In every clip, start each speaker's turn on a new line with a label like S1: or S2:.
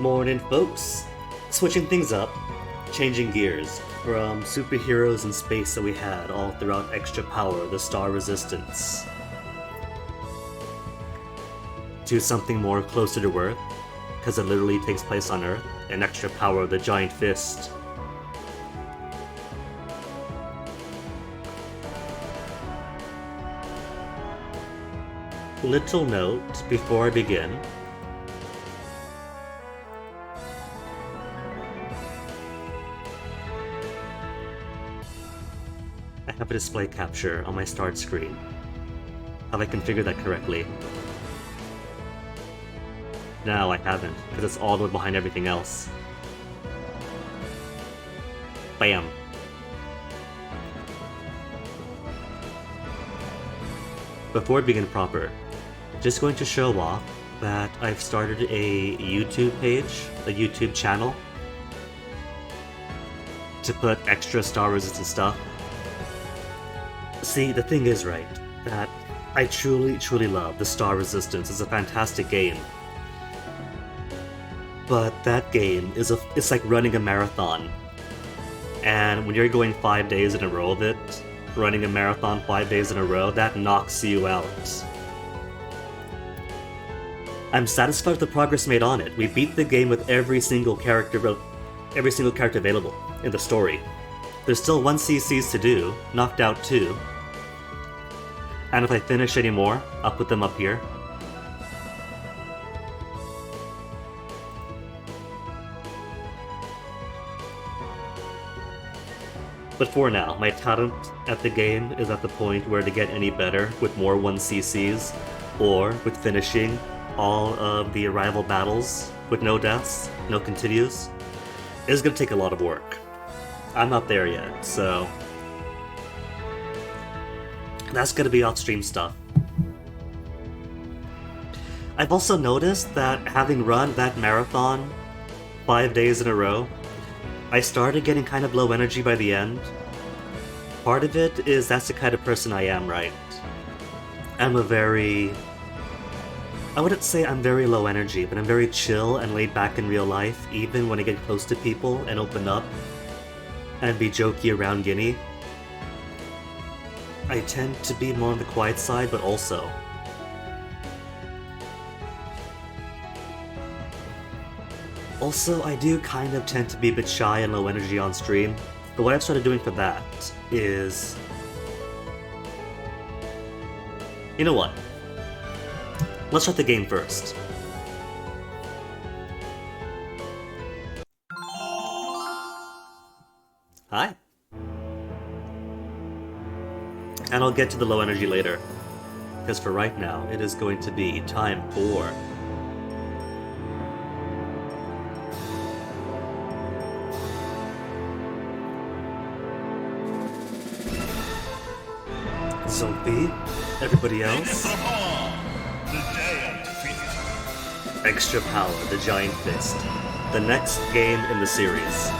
S1: Morning, folks. Switching things up, changing gears from superheroes in space that we had all throughout Extra Power, the Star Resistance, to something more closer to Earth, because it literally takes place on Earth, and Extra Power, the Giant Fist. Little note before I begin. I have a display capture on my start screen. Have I configured that correctly? No, I haven't, because it's all the way behind everything else. Bam. Before we begin proper, just going to show off that I've started a YouTube page, a YouTube channel, to put extra Star Resistance stuff. See, the thing is, right, that I truly love the Star Resistance. It's a fantastic game. But that game it's like running a marathon. And when you're going 5 days in a row of it, running a marathon 5 days in a row, that knocks you out. I'm satisfied with the progress made on it. We beat the game with every single character available in the story. There's still 1 CCs to do, knocked out 2. And if I finish any more, I'll put them up here. But for now, my talent at the game is at the point where to get any better with more 1CCs, or with finishing all of the arrival battles with no deaths, no continues, is going to take a lot of work. I'm not there yet, so that's going to be off-stream stuff. I've also noticed that having run that marathon 5 days in a row, I started getting kind of low energy by the end. Part of it is that's the kind of person I am, right? I wouldn't say I'm very low energy, but I'm very chill and laid back in real life, even when I get close to people and open up and be jokey around Guinea. I tend to be more on the quiet side, but also I do kind of tend to be a bit shy and low energy on stream, but what I've started doing for that is... You know what? Let's start the game first. Hi. And I'll get to the low energy later, because for right now, it is going to be time for... Zophy, everybody else. Extra Power, the Giant Fist. The next game in the series.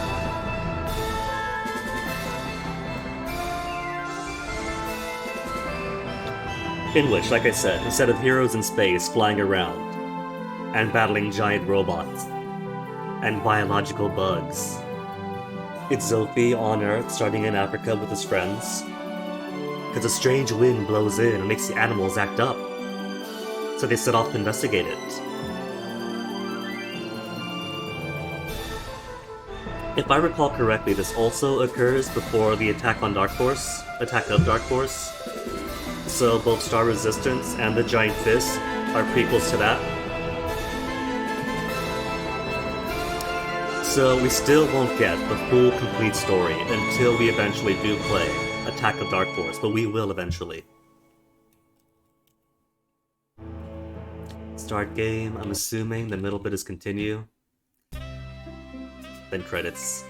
S1: In which, like I said, instead of heroes in space flying around and battling giant robots and biological bugs, it's Zophy on Earth starting in Africa with his friends. Because a strange wind blows in and makes the animals act up. So they set off to investigate it. If I recall correctly, this also occurs before the attack of Dark Force. So both Star Resistance and the Giant Fist are prequels to that. So we still won't get the full complete story until we eventually do play Attack of Dark Force, but we will eventually. Start game, I'm assuming the middle bit is continue. Then credits.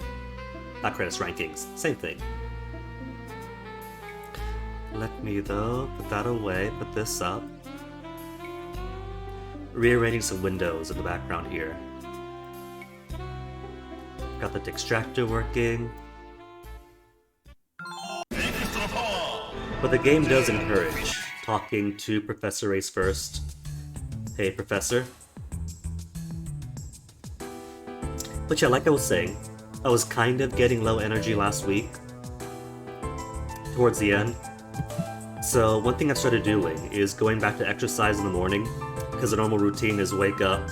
S1: Not credits, rankings. Same thing. Let me, though, put that away, put this up. Rearranging some windows in the background here. Got the extractor working. But the game does encourage talking to Professor Ace first. Hey, Professor. But yeah, like I was saying, I was kind of getting low energy last week, towards the end. So one thing I started doing is going back to exercise in the morning, because the normal routine is wake up,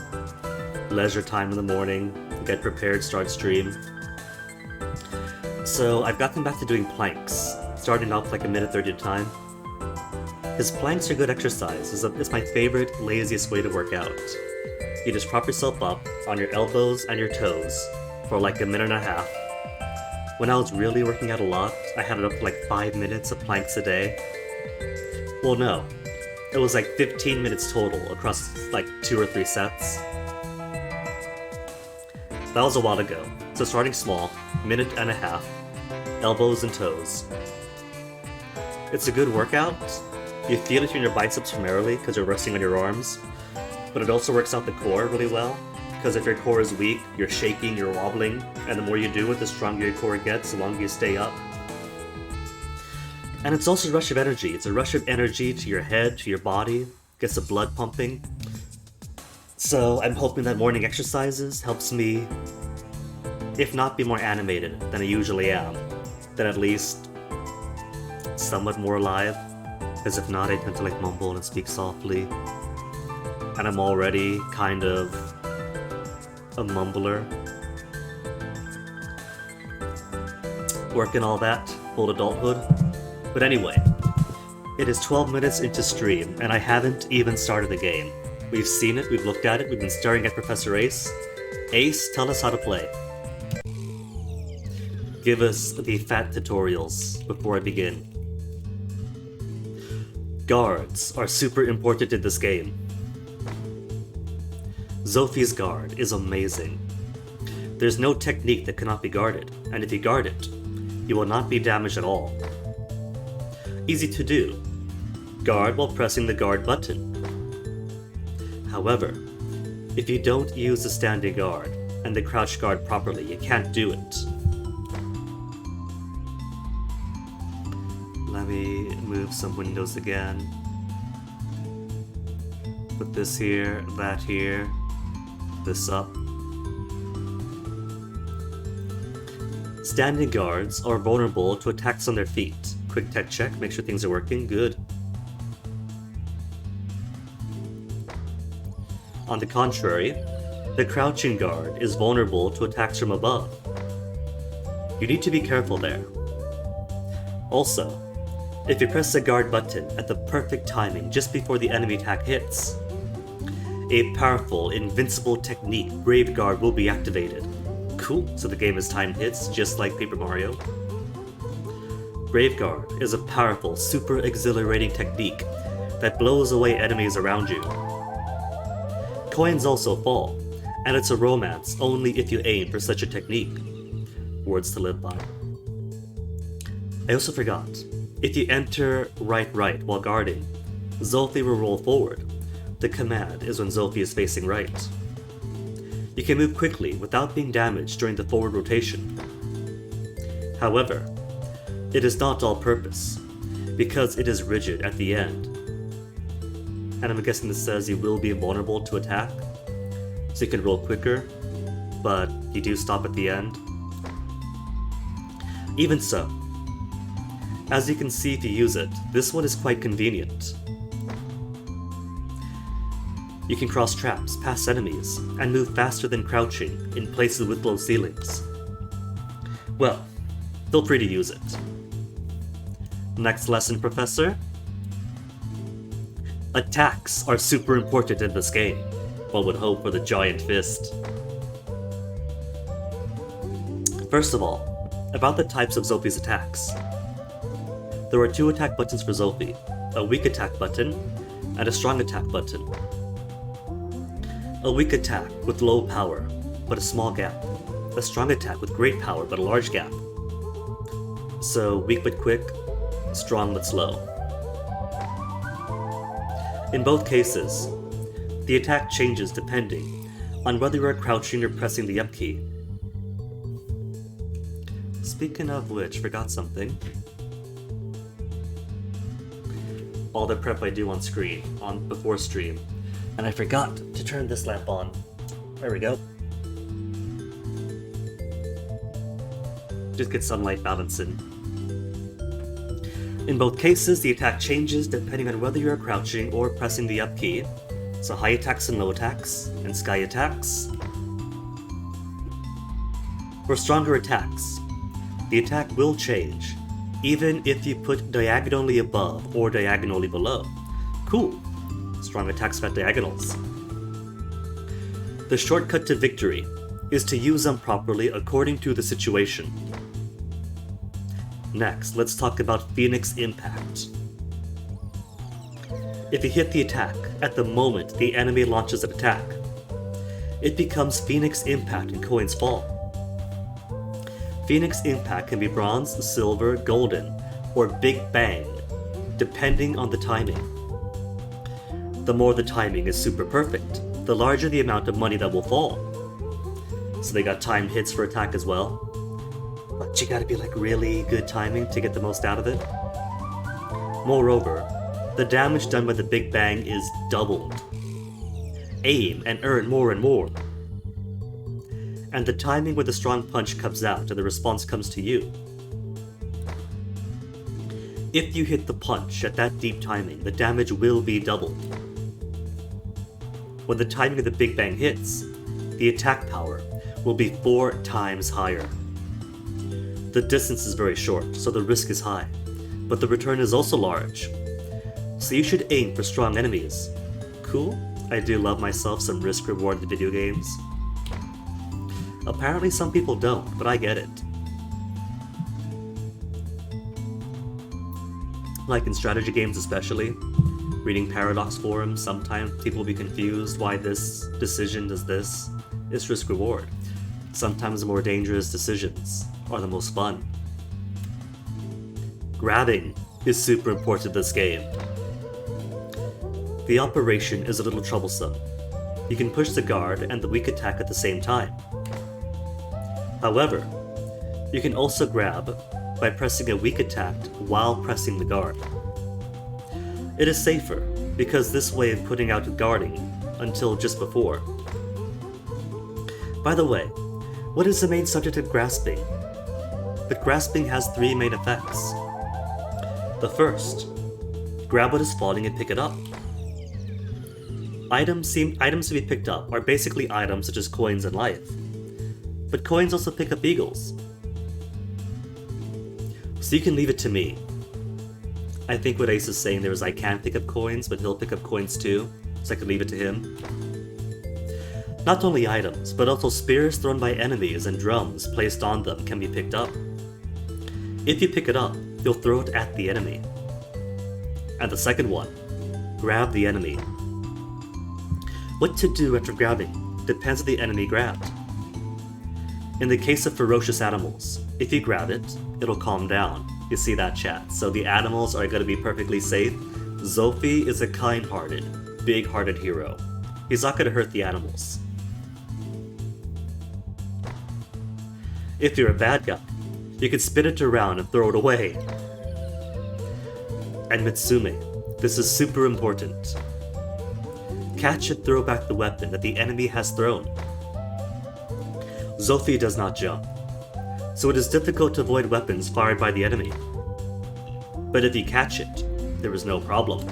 S1: leisure time in the morning, get prepared, start stream. So I've gotten back to doing planks, starting off like a minute 30 at a time. Because planks are good exercise. It's my favorite, laziest way to work out. You just prop yourself up on your elbows and your toes for like a minute and a half. When I was really working out a lot, I had it up to like 5 minutes of planks a day. Well, no. It was like 15 minutes total across like 2 or 3 sets. That was a while ago. So starting small, minute and a half, elbows and toes. It's a good workout. You feel it in your biceps primarily because you're resting on your arms, but it also works out the core really well, because if your core is weak, you're shaking, you're wobbling, and the more you do it, the stronger your core gets, the longer you stay up. And it's also a rush of energy. It's a rush of energy to your head, to your body, gets the blood pumping. So I'm hoping that morning exercises helps me, if not be more animated than I usually am, then at least somewhat more alive. Because if not, I tend to like mumble and speak softly. And I'm already kind of a mumbler. Working all that, full adulthood. But anyway, it is 12 minutes into stream, and I haven't even started the game. We've seen it, we've looked at it, we've been staring at Professor Ace. Ace, tell us how to play. Give us the fat tutorials before I begin. Guards are super important in this game. Zophy's guard is amazing. There's no technique that cannot be guarded, and if you guard it, you will not be damaged at all. Easy to do. Guard while pressing the guard button. However, if you don't use the standing guard and the crouch guard properly, you can't do it. Let me move some windows again. Put this here, that here, this up. Standing guards are vulnerable to attacks on their feet. Quick tech check, make sure things are working. Good. On the contrary, the crouching guard is vulnerable to attacks from above. You need to be careful there. Also, if you press the guard button at the perfect timing just before the enemy attack hits, a powerful, invincible technique, Brave Guard, will be activated. Cool, so the game is timed hits, just like Paper Mario. Brave Guard is a powerful, super exhilarating technique that blows away enemies around you. Coins also fall, and it's a romance only if you aim for such a technique. Words to live by. I also forgot, if you enter right while guarding, Zophy will roll forward. The command is when Zophy is facing right. You can move quickly without being damaged during the forward rotation. However, it is not all-purpose, because it is rigid at the end. And I'm guessing this says you will be invulnerable to attack, so you can roll quicker, but you do stop at the end. Even so, as you can see if you use it, this one is quite convenient. You can cross traps, pass enemies, and move faster than crouching in places with low ceilings. Well, feel free to use it. Next lesson, Professor. Attacks are super important in this game. One would hope for the giant fist. First of all, about the types of Zophy's attacks. There are 2 attack buttons for Zophy, a weak attack button and a strong attack button. A weak attack with low power, but a small gap. A strong attack with great power, but a large gap. So, weak but quick, strong but slow. In both cases, the attack changes depending on whether you are crouching or pressing the up key. Speaking of which, forgot something. All the prep I do on screen, before stream. And I forgot to turn this lamp on. There we go. Just get sunlight balancing. In both cases, the attack changes depending on whether you are crouching or pressing the up key. So high attacks and low attacks, and sky attacks. For stronger attacks, the attack will change, even if you put diagonally above or diagonally below. Cool. Strong attacks got diagonals. The shortcut to victory is to use them properly according to the situation. Next, let's talk about Phoenix Impact. If you hit the attack at the moment the enemy launches an attack, it becomes Phoenix Impact and coins fall. Phoenix Impact can be bronze, silver, golden, or Big Bang, depending on the timing. The more the timing is super perfect, the larger the amount of money that will fall. So they got timed hits for attack as well. But you gotta be like really good timing to get the most out of it. Moreover, the damage done by the Big Bang is doubled. Aim and earn more and more. And the timing where the strong punch comes out and the response comes to you. If you hit the punch at that deep timing, the damage will be doubled. When the timing of the Big Bang hits, the attack power will be 4 times higher. The distance is very short, so the risk is high, but the return is also large. So you should aim for strong enemies. Cool, I do love myself some risk-reward in video games. Apparently some people don't, but I get it. Like in strategy games especially, reading Paradox forums, sometimes people will be confused why this decision does this. It's risk-reward. Sometimes the more dangerous decisions are the most fun. Grabbing is super important in this game. The operation is a little troublesome. You can push the guard and the weak attack at the same time. However, you can also grab by pressing a weak attack while pressing the guard. It is safer because this way of putting out guarding until just before. By the way, what is the main subject of grasping? But grasping has 3 main effects. The first, grab what is falling and pick it up. Items to be picked up are basically items such as coins and life. But coins also pick up eagles. So you can leave it to me. I think what Ace is saying there is I can pick up coins, but he'll pick up coins too, so I could leave it to him. Not only items, but also spears thrown by enemies and drums placed on them can be picked up. If you pick it up, you'll throw it at the enemy. And the second one, grab the enemy. What to do after grabbing depends on the enemy grabbed. In the case of ferocious animals, if you grab it, it'll calm down. You see that, chat. So the animals are going to be perfectly safe. Zophy is a kind-hearted, big-hearted hero. He's not going to hurt the animals. If you're a bad guy, you can spin it around and throw it away. And Mitsume, this is super important. Catch and throw back the weapon that the enemy has thrown. Zophy does not jump, so it is difficult to avoid weapons fired by the enemy. But if you catch it, there is no problem.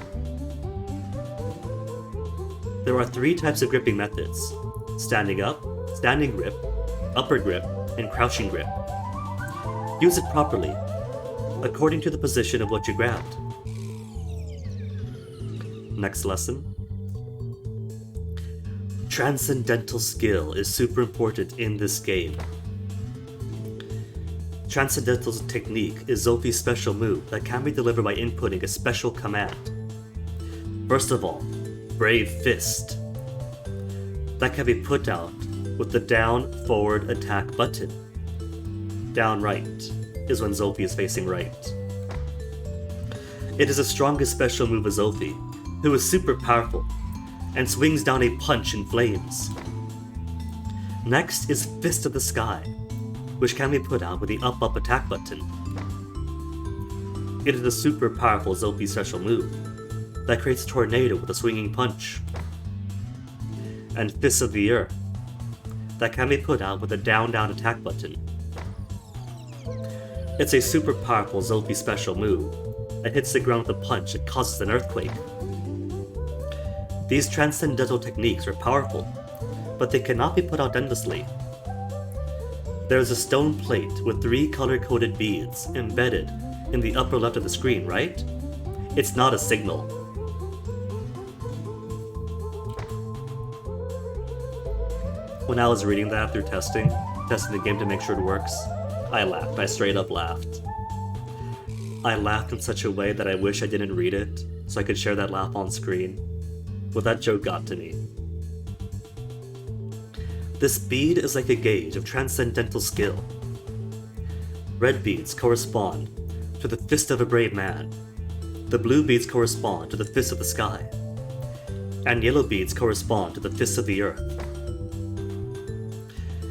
S1: There are 3 types of gripping methods: standing up, standing grip, upper grip, and crouching grip. Use it properly, according to the position of what you grabbed. Next lesson. Transcendental skill is super important in this game. Transcendental technique is Zophy's special move that can be delivered by inputting a special command. First of all, Brave Fist. That can be put out with the down forward attack button. Down right is when Zophy is facing right. It is the strongest special move of Zophy, who is super powerful and swings down a punch in flames. Next is Fist of the Sky, which can be put out with the up attack button. It is a super powerful Zophy special move that creates a tornado with a swinging punch. And Fist of the Earth, that can be put out with a down attack button. It's a super powerful Zophy special move that hits the ground with a punch and causes an earthquake. These transcendental techniques are powerful, but they cannot be put out endlessly. There is a stone plate with 3 color-coded beads embedded in the upper left of the screen, right? It's not a signal. When I was reading that after testing the game to make sure it works, I laughed. I straight up laughed. I laughed in such a way that I wish I didn't read it, so I could share that laugh on screen. But that joke got to me. This bead is like a gauge of transcendental skill. Red beads correspond to the fist of a brave man. The blue beads correspond to the fist of the sky. And yellow beads correspond to the fist of the earth.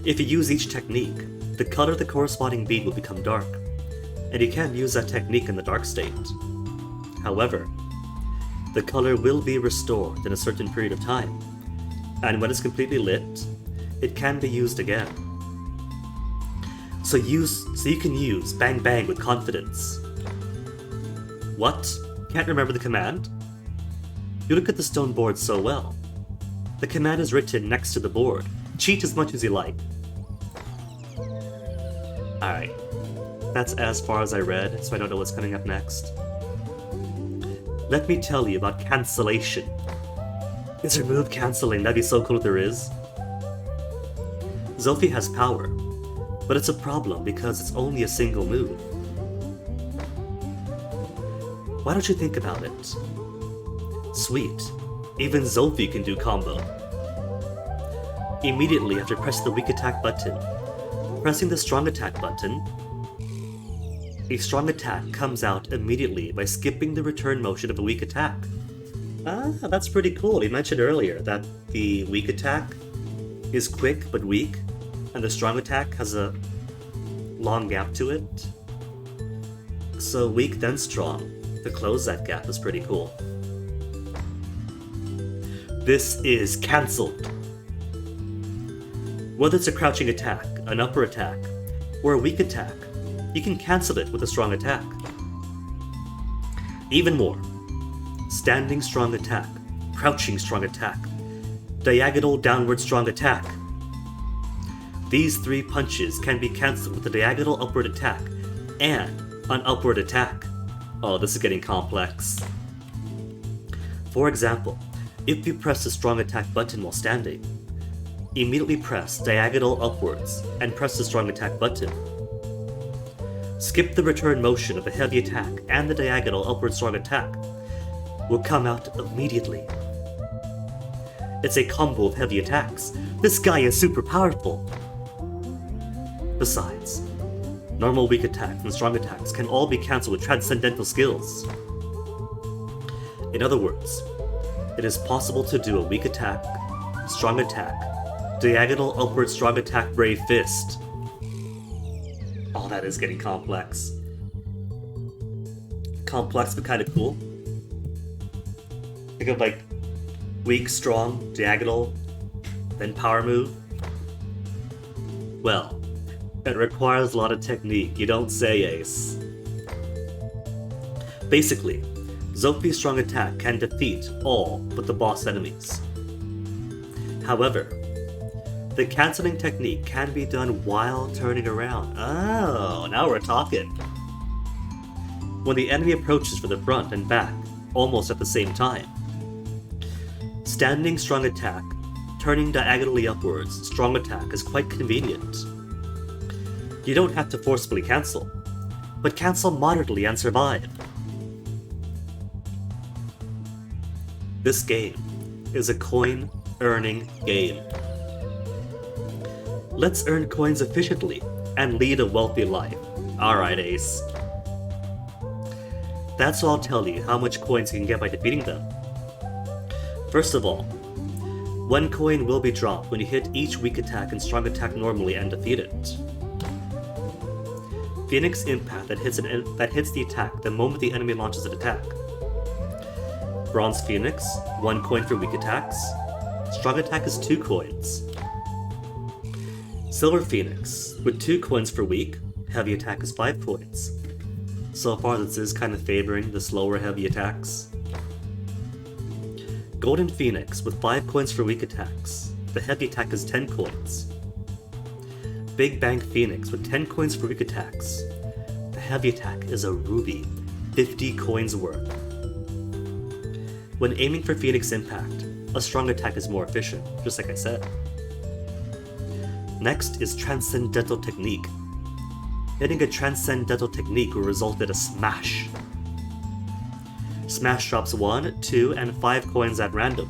S1: If you use each technique, the color of the corresponding bead will become dark, and you can't use that technique in the dark state. However, the color will be restored in a certain period of time, and when it's completely lit, it can be used again. So you can use Bang Bang with confidence. What? Can't remember the command? You look at the stone board so well. The command is written next to the board. Cheat as much as you like. Alright. That's as far as I read, so I don't know what's coming up next. Let me tell you about cancellation. Is there move cancelling? That'd be so cool if there is. Zophy has power, but it's a problem because it's only a single move. Why don't you think about it? Sweet. Even Zophy can do combo. Immediately after pressing the weak attack button, pressing the strong attack button, a strong attack comes out immediately by skipping the return motion of a weak attack. Ah, that's pretty cool. You mentioned earlier that the weak attack is quick but weak, and the strong attack has a long gap to it. So weak then strong. To close that gap is pretty cool. This is cancelled. Whether it's a crouching attack, an upper attack, or a weak attack, you can cancel it with a strong attack. Even more, standing strong attack, crouching strong attack, diagonal downward strong attack. These 3 punches can be cancelled with a diagonal upward attack and an upward attack. Oh, this is getting complex. For example, if you press the strong attack button while standing, immediately press diagonal upwards and press the strong attack button. Skip the return motion of the heavy attack and the diagonal upward strong attack will come out immediately. It's a combo of heavy attacks. This guy is super powerful. Besides, normal weak attacks and strong attacks can all be cancelled with transcendental skills. In other words, it is possible to do a weak attack, strong attack, diagonal upward strong attack brave fist. Oh, that is getting complex. Complex but kind of cool. Think of like weak, strong, diagonal, then power move. Well, it requires a lot of technique, you don't say, Ace. Basically, Zophy's strong attack can defeat all but the boss enemies. However, the cancelling technique can be done while turning around. Oh, now we're talking. When the enemy approaches from the front and back, almost at the same time. Standing strong attack, turning diagonally upwards, strong attack is quite convenient. You don't have to forcefully cancel, but cancel moderately and survive. This game is a coin-earning game. Let's earn coins efficiently and lead a wealthy life. Alright, Ace. That's all I'll tell you how much coins you can get by defeating them. First of all, 1 coin will be dropped when you hit each weak attack and strong attack normally and defeat it. Phoenix Impact that hits the attack the moment the enemy launches an attack. Bronze Phoenix, 1 coin for weak attacks. Strong attack is 2 coins. Silver Phoenix, with 2 coins for weak, Heavy attack is 5 points. So far this is kind of favoring the slower heavy attacks. Golden Phoenix with 5 coins for weak attacks. The heavy attack is 10 coins. Big Bang Phoenix with 10 coins for weak attacks. The heavy attack is a ruby, 50 coins worth. When aiming for Phoenix Impact, a strong attack is more efficient, just like I said. Next is Transcendental Technique. Hitting a Transcendental Technique will result in a smash. Smash drops 1, 2, and 5 coins at random.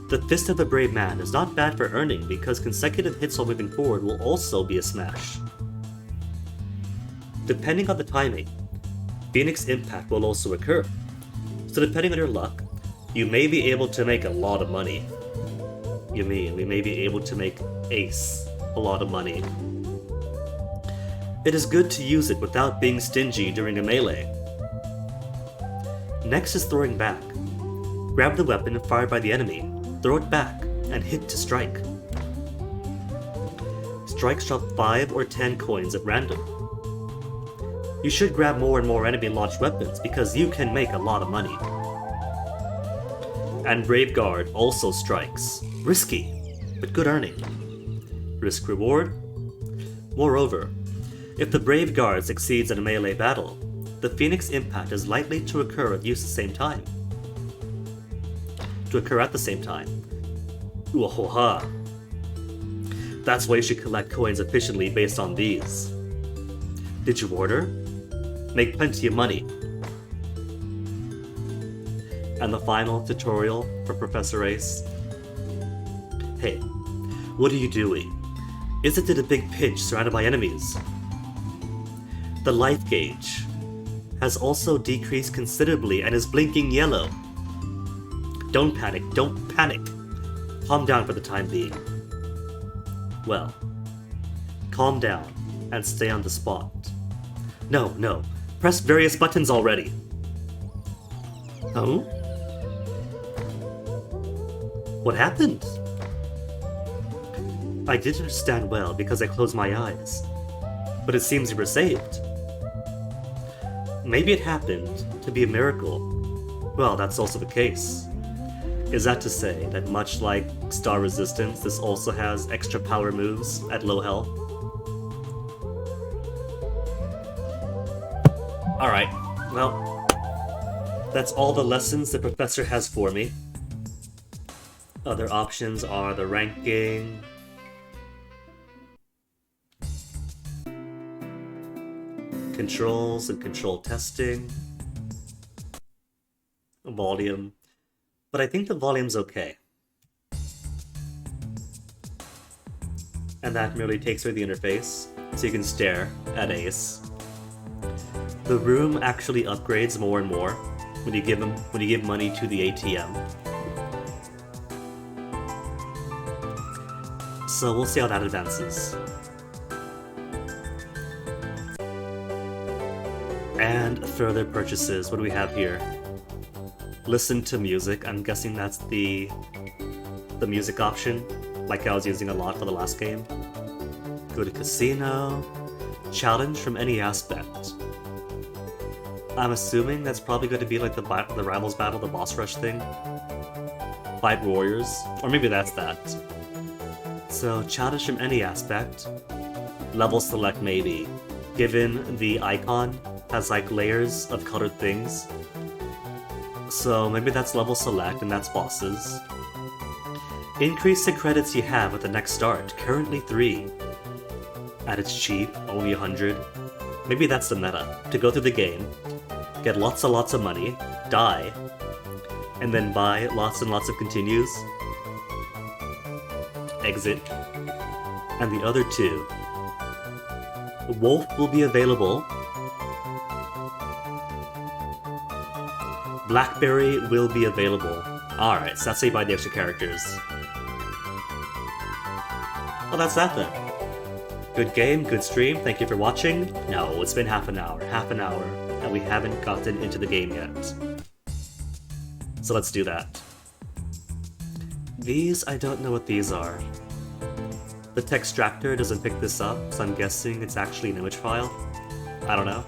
S1: The Fist of the Brave Man is not bad for earning because consecutive hits while moving forward will also be a smash. Depending on the timing, Phoenix Impact will also occur. So depending on your luck, you may be able to make a lot of money. You mean we may be able to make Ace a lot of money. It is good to use it without being stingy during a melee. Next is throwing back. Grab the weapon fired by the enemy, throw it back, and hit to strike. Strikes drop 5 or 10 coins at random. You should grab more and more enemy-launched weapons because you can make a lot of money. And Brave Guard also strikes. Risky, but good earning. Risk reward? Moreover, if the Brave Guard succeeds in a melee battle, the Phoenix Impact is likely to occur at the same time. Ooh-ha-ha. That's why you should collect coins efficiently based on these. Did you order? Make plenty of money. And the final tutorial for Professor Ace. Hey, what are you doing? Isn't it a big pinch surrounded by enemies? The life gauge has also decreased considerably and is blinking yellow. Don't panic, don't panic. Calm down for the time being. Well, calm down and stay on the spot. No, press various buttons already. Oh? What happened? I didn't understand well because I closed my eyes, but it seems you were saved. Maybe it happened to be a miracle. Well, that's also the case. Is that to say that much like Star Resistance, this also has extra power moves at low health? Alright, well, that's all the lessons the professor has for me. Other options are the ranking, controls and control testing, volume, but I think the volume's okay. And that merely takes away the interface, so you can stare at Ace. The room actually upgrades more and more when you give money to the ATM. So we'll see how that advances. And further purchases, what do we have here? Listen to music, I'm guessing that's the music option, like I was using a lot for the last game. Go to casino, challenge from any aspect. I'm assuming that's probably going to be like the Rivals Battle, the boss rush thing. Fight warriors, or maybe that's that. So challenge from any aspect, level select maybe, given the icon has like layers of colored things. So maybe that's level select and that's bosses. Increase the credits you have at the next start, currently 3. At its cheap, only 100. Maybe that's the meta, to go through the game, get lots and lots of money, die, and then buy lots and lots of continues, exit, and the other 2. Wolf will be available. Blackberry will be available. Alright, so that's how you buy the extra characters. Well, that's that then. Good game, good stream, thank you for watching. No, it's been half an hour, and we haven't gotten into the game yet. So let's do that. These, I don't know what these are. The textractor doesn't pick this up, so I'm guessing it's actually an image file. I don't know.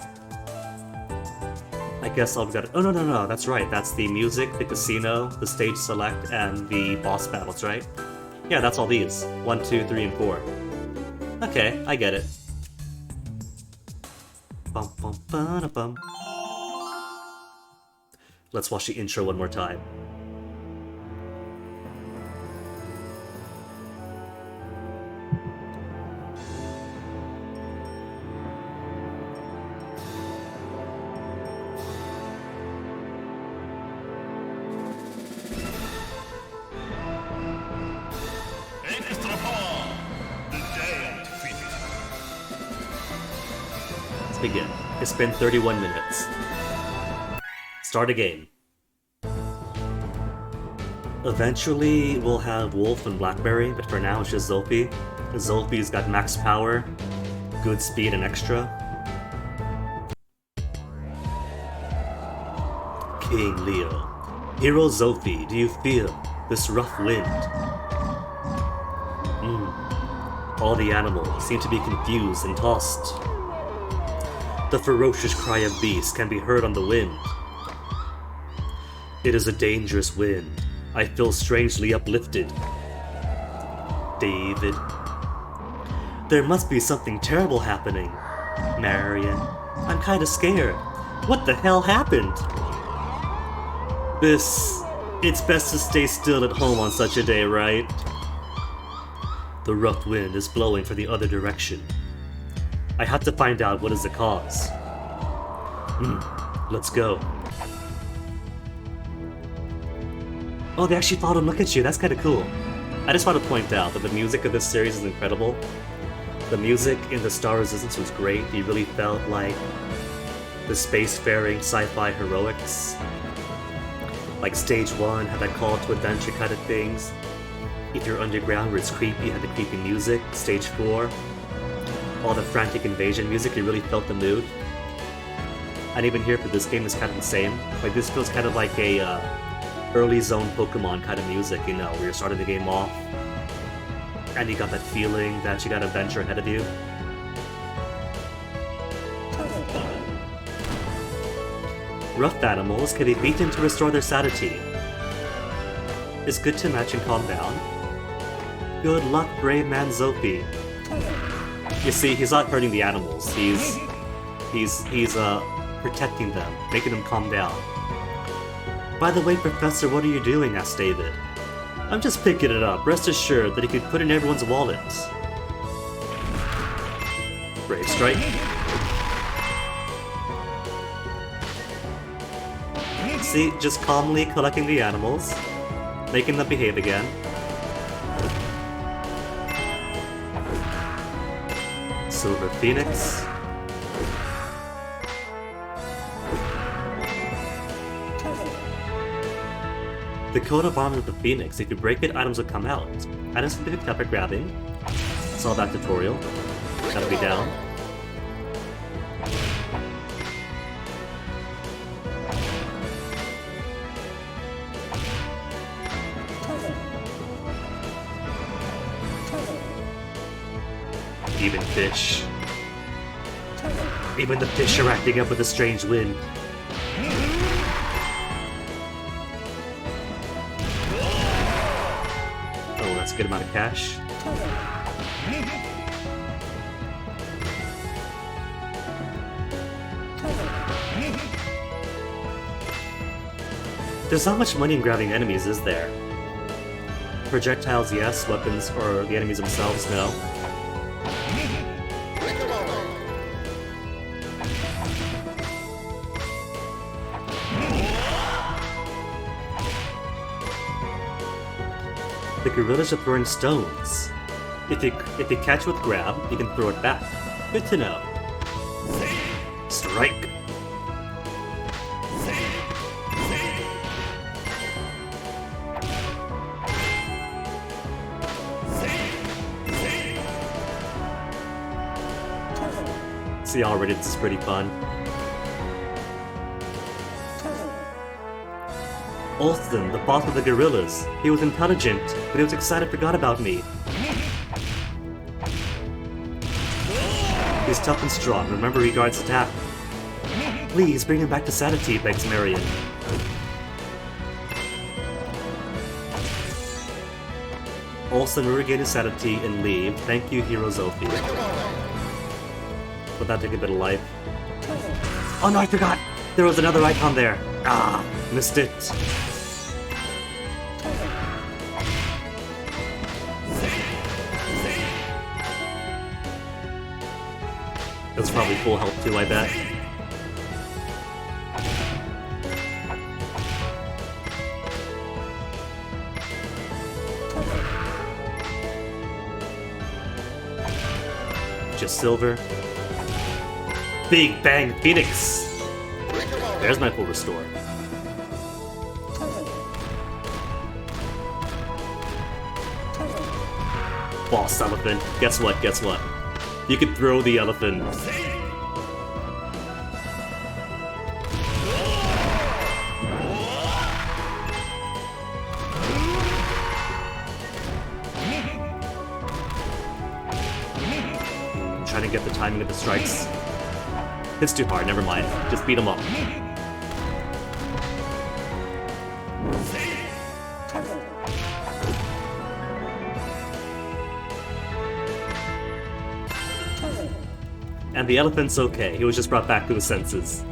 S1: I guess I've got it. Oh, no, that's right. That's the music, the casino, the stage select, and the boss battles, right? Yeah, that's all these. 1, 2, 3, and 4. Okay, I get it. Bum, bum, ba, bum. Let's watch the intro one more time.
S2: EXTRAPOWER! The giant feat.
S1: Let's begin. It's been 31 minutes. Start a game. Eventually, we'll have Wolf and Blackberry, but for now it's just Zophy. Zophy's got max power, good speed, and extra. King Leo. Hero Zophy, do you feel this rough wind? All the animals seem to be confused and tossed. The ferocious cry of beasts can be heard on the wind. It is a dangerous wind. I feel strangely uplifted. David. There must be something terrible happening. Marion. I'm kinda scared. What the hell happened? It's best to stay still at home on such a day, right? The rough wind is blowing from the other direction. I have to find out what is the cause. Let's go. Oh, they actually followed and look at you. That's kind of cool. I just want to point out that the music of this series is incredible. The music in the Star Resistance was great. You really felt like the spacefaring sci-fi heroics. Like Stage 1 had that call to adventure kind of things. If you're underground where it's creepy, you had the creepy music. Stage 4, all the frantic invasion music, you really felt the mood. And even here for this game, it's kind of the same. Like this feels kind of like a early zone Pokemon kind of music, you know, where you're starting the game off, and you got that feeling that you got an adventure ahead of you. Rough animals can be beaten to restore their sanity. It's good to match and calm down. Good luck, brave man Zophy. You see, he's not hurting the animals. He's protecting them, making them calm down. By the way, Professor, what are you doing? Asked David. I'm just picking it up. Rest assured that he could put in everyone's wallets. Brave strike. See, just calmly collecting the animals, making them behave again. Silver Phoenix. The coat of armor of the Phoenix. If you break it, items will come out. Items can be picked up by grabbing. Saw that tutorial. Gotta be down. Even fish. Even the fish are acting up with a strange wind. Oh, that's a good amount of cash. There's not much money in grabbing enemies, is there? Projectiles, yes. Weapons, or the enemies themselves, no. The gorillas are throwing stones. If you catch with grab, you can throw it back. Good to know. Strike! See, already this is pretty fun. Olston, the boss of the gorillas. He was intelligent, but he was excited, forgot about me. He's tough and strong. Remember Regard's attack. Please bring him back to sanity, begs Marion. Olsen will regain his sanity and leave. Thank you, Hero Zophy. But that took a bit of life. Oh no, I forgot! There was another icon there! Ah, missed it. That's probably full health too, I bet. Just silver. Big Bang Phoenix! There's my full restore. Boss elephant. Guess what? Guess what? You could throw the elephant. I'm trying to get the timing of the strikes. It's too hard, never mind. Just beat him up. And the elephant's okay, he was just brought back to his senses.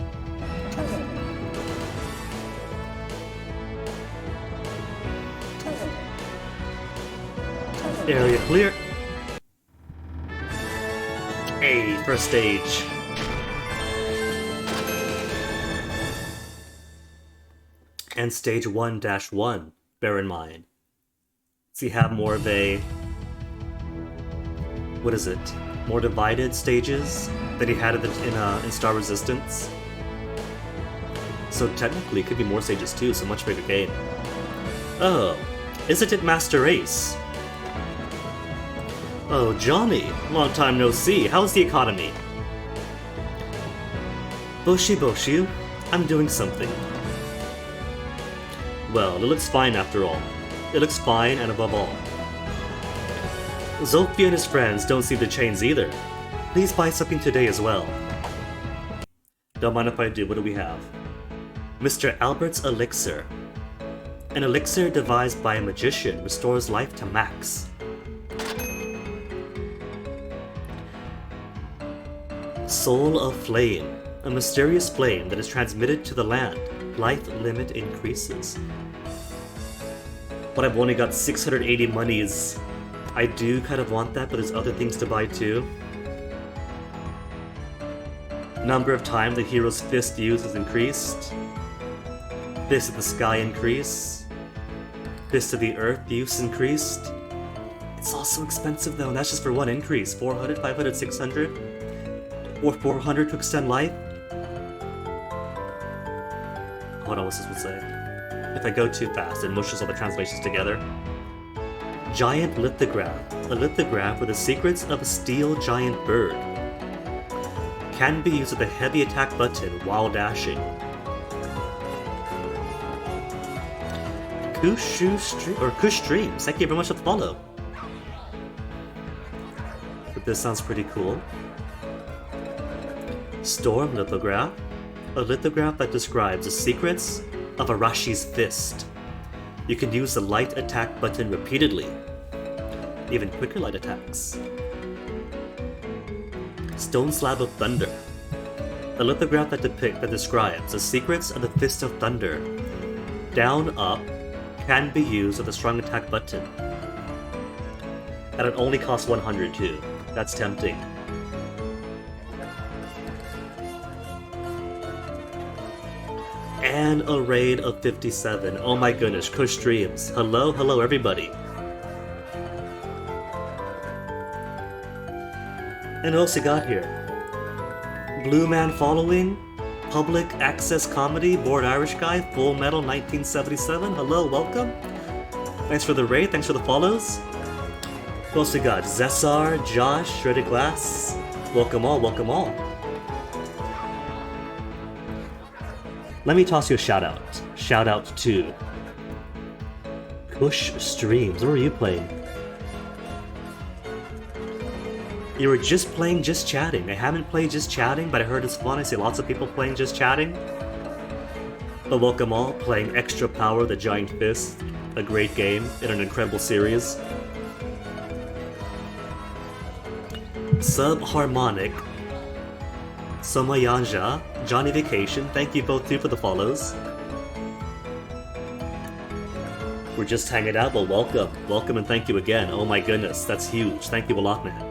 S1: Area clear. Hey, first stage. And stage 1-1, bear in mind. So you have more of a... what is it? More divided stages that he had in Star Resistance. So technically it could be more stages too, so much bigger game. Oh, isn't it Master Ace? Oh, Johnny, long time no see. How's the economy? Boshi Boshu, I'm doing something. Well, it looks fine after all. It looks fine and above all. Zophy and his friends don't see the chains either. Please buy something today as well. Don't mind if I do, what do we have? Mr. Albert's Elixir. An elixir devised by a magician restores life to max. Soul of Flame. A mysterious flame that is transmitted to the land. Life limit increases. But I've only got 680 monies. I do kind of want that, but there's other things to buy too. Number of times the hero's fist use is increased. Fist of the sky increase. Fist of the earth use increased. It's also expensive though, and that's just for one increase. 400, 500, 600? Or 400 to extend life? Hold on, what's this one say? If I go too fast, it mushes all the translations together. Giant Lithograph. A lithograph with the secrets of a steel giant bird. Can be used with a heavy attack button while dashing. Kush Streams, thank you very much for the follow. But this sounds pretty cool. Storm Lithograph. A lithograph that describes the secrets of Arashi's fist. You can use the light attack button repeatedly. Even quicker light attacks. Stone Slab of Thunder. A lithograph that describes the secrets of the Fist of Thunder. Down, up, can be used with a strong attack button. And it only costs 100 too. That's tempting. And a raid of 57. Oh my goodness, Kush Streams. Hello everybody. And what else you got here? Blue Man Following, Public Access Comedy, Bored Irish Guy, Full Metal 1977. Hello, welcome. Thanks for the raid, thanks for the follows. Who else we got? Zessar, Josh, Shredded Glass. Welcome all, welcome all. Let me toss you a shout out. Shout out to Kush Streams. What are you playing? You were just playing Just Chatting. I haven't played Just Chatting, but I heard it's fun. I see lots of people playing Just Chatting. But welcome all, playing Extra Power, the Giant Fist. A great game in an incredible series. Subharmonic, Somayanja, Johnny Vacation, thank you both too for the follows. We're just hanging out, but welcome. Welcome and thank you again. Oh my goodness, that's huge. Thank you a lot, man.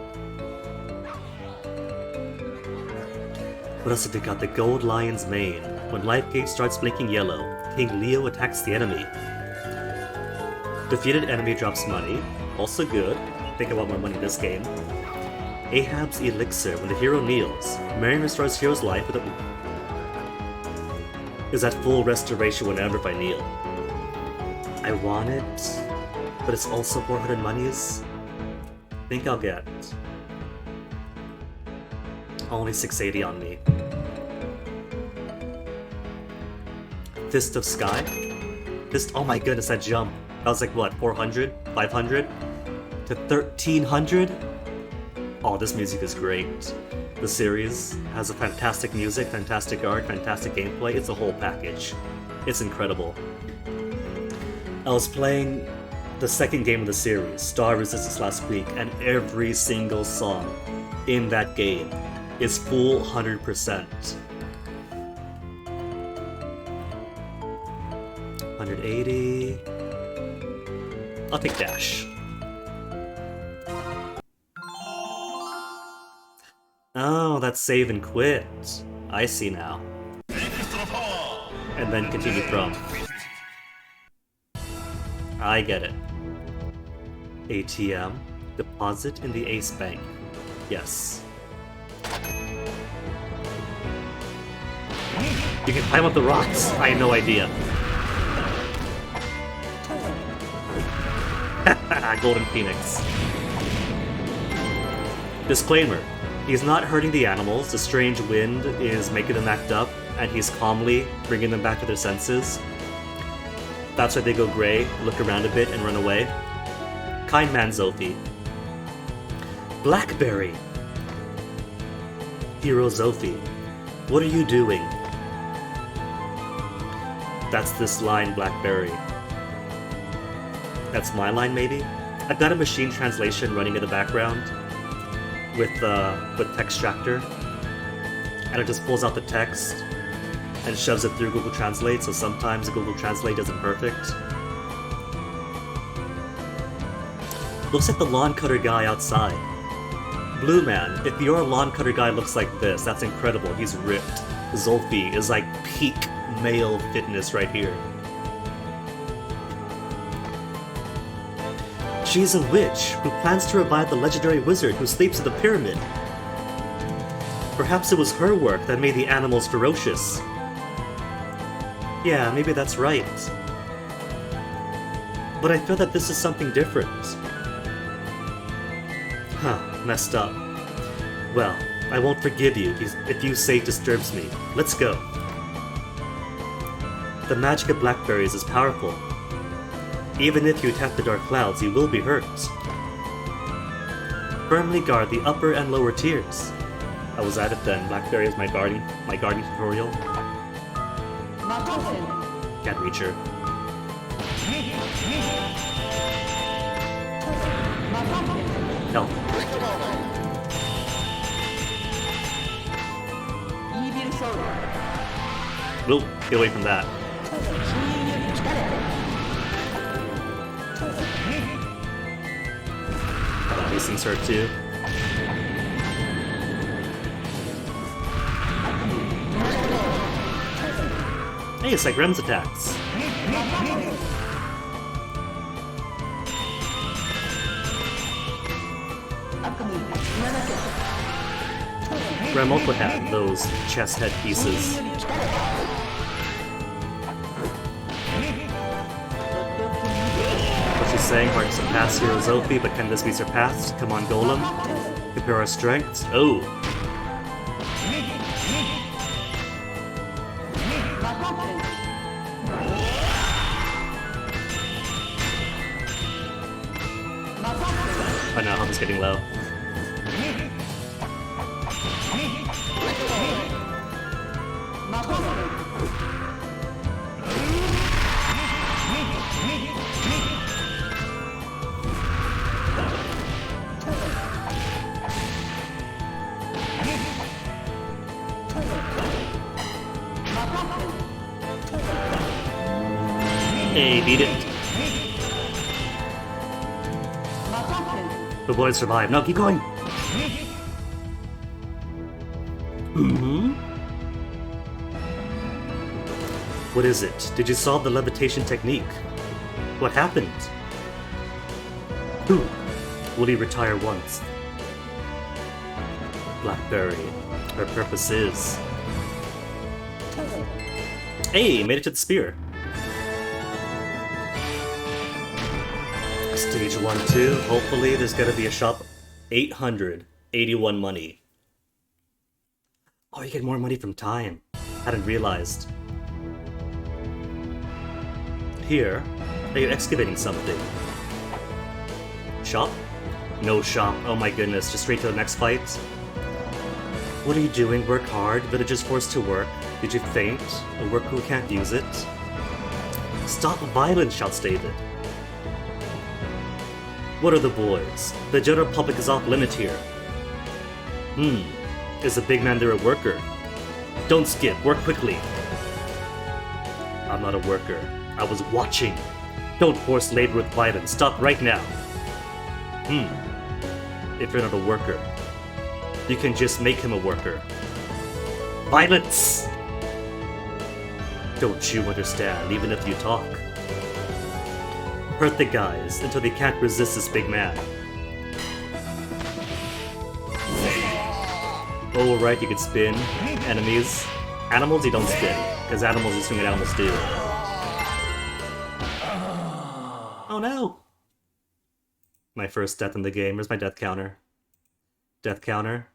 S1: What else have we got? The Gold Lion's Mane. When life gauge starts blinking yellow, King Leo attacks the enemy. Defeated enemy drops money. Also good. I think I want more money in this game. Ahab's Elixir. When the hero kneels, Marion restores hero's life with a... is at full restoration whenever if I kneel. I want it, but it's also 400 monies. I think I'll get only 680 on me. Fist of Sky? Oh my goodness, that jump. That was like what, 400? 500? To 1300? Oh, this music is great. The series has a fantastic music, fantastic art, fantastic gameplay. It's a whole package. It's incredible. I was playing the second game of the series, Star Resistance, last week, and every single song in that game is full 100%. 180. I'll take Dash. Oh, that's save and quit. I see now. And then continue from. I get it. ATM. Deposit in the Ace Bank. Yes. You can climb up the rocks. I had no idea. Golden Phoenix. Disclaimer. He's not hurting the animals. The strange wind is making them act up, and he's calmly bringing them back to their senses. That's why they go gray, look around a bit, and run away. Kind man Zophy. Blackberry! Hero Zophy. What are you doing? That's this line, Blackberry. That's my line, maybe? I've got a machine translation running in the background with Textractor, and it just pulls out the text and shoves it through Google Translate, so sometimes Google Translate isn't perfect. Looks like the lawn cutter guy outside. Blue Man, if your lawn cutter guy looks like this, that's incredible. He's ripped. Zophy is like peak male fitness right here. She's a witch who plans to revive the legendary wizard who sleeps in the pyramid. Perhaps it was her work that made the animals ferocious. Yeah, maybe that's right. But I feel that this is something different. Huh, messed up. Well, I won't forgive you if you say it disturbs me. Let's go. The magic of blackberries is powerful. Even if you attack the dark clouds, you will be hurt. Firmly guard the upper and lower tiers. I was at it then. Blackberry is my guardian tutorial. Can't reach her. Help. Whoa, get away from that. These things hurt too. Hey, it's like Rem's attacks. Rem also had those chest head pieces. What she's saying, hard to surpass Hero Zophy, but can this be surpassed? Come on, Golem. Compare our strengths. Oh. Oh no, health is getting low. Hey, beat it. The boys survived. No, keep going. What is it? Did you solve the levitation technique? What happened? Will he retire once? Blackberry. Her purpose is... Hey, made it to the spear. Stage 1, 2. Hopefully there's gonna be a shop. 881 money. Oh, you get more money from time. Hadn't realized. Here, you're excavating something. Shop? No shop. Oh my goodness, just straight to the next fight. What are you doing? Work hard? Villagers forced to work? Did you faint? A worker who can't use it? Stop violence, shouts David. What are the boys? The general public is off limit here. Is the big man there a worker? Don't skip, work quickly. I'm not a worker. I was watching. Don't force labor with violence. Stop right now. If you're not a worker, you can just make him a worker. Violence! Don't you understand, even if you talk? Hurt the guys until they can't resist this big man. Oh, right, you can spin enemies. Animals, you don't spin, because animals is doing what animals do. Oh no! My first death in the game. Where's my death counter? Death counter.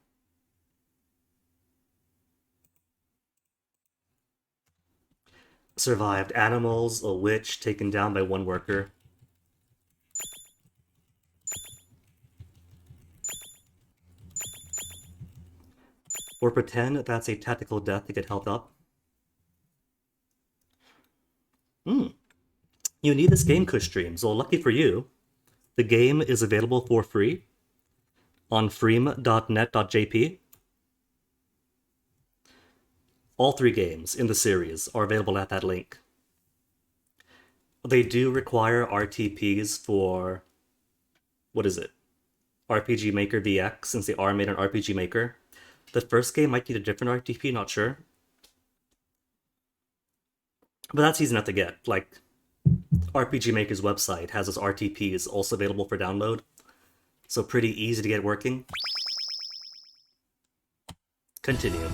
S1: Survived animals, a witch, taken down by one worker. Or pretend that's a tactical death to get health up. You need this game, Kush Streams. Well, lucky for you, the game is available for free on freem.net.jp. All 3 games in the series are available at that link. They do require RTPs for... what is it? RPG Maker VX, since they are made on RPG Maker. The first game might need a different RTP, not sure. But that's easy enough to get. Like, RPG Maker's website has those RTPs also available for download. So pretty easy to get working. Continue.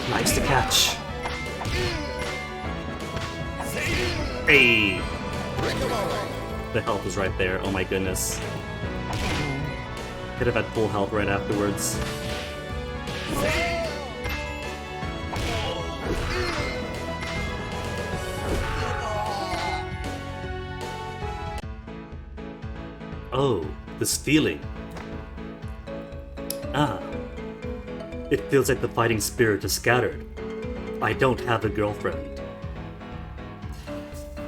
S1: Nice to catch. Hey! The health is right there, oh my goodness. Could have had full health right afterwards. Oh, this feeling. It feels like the fighting spirit is scattered. I don't have a girlfriend.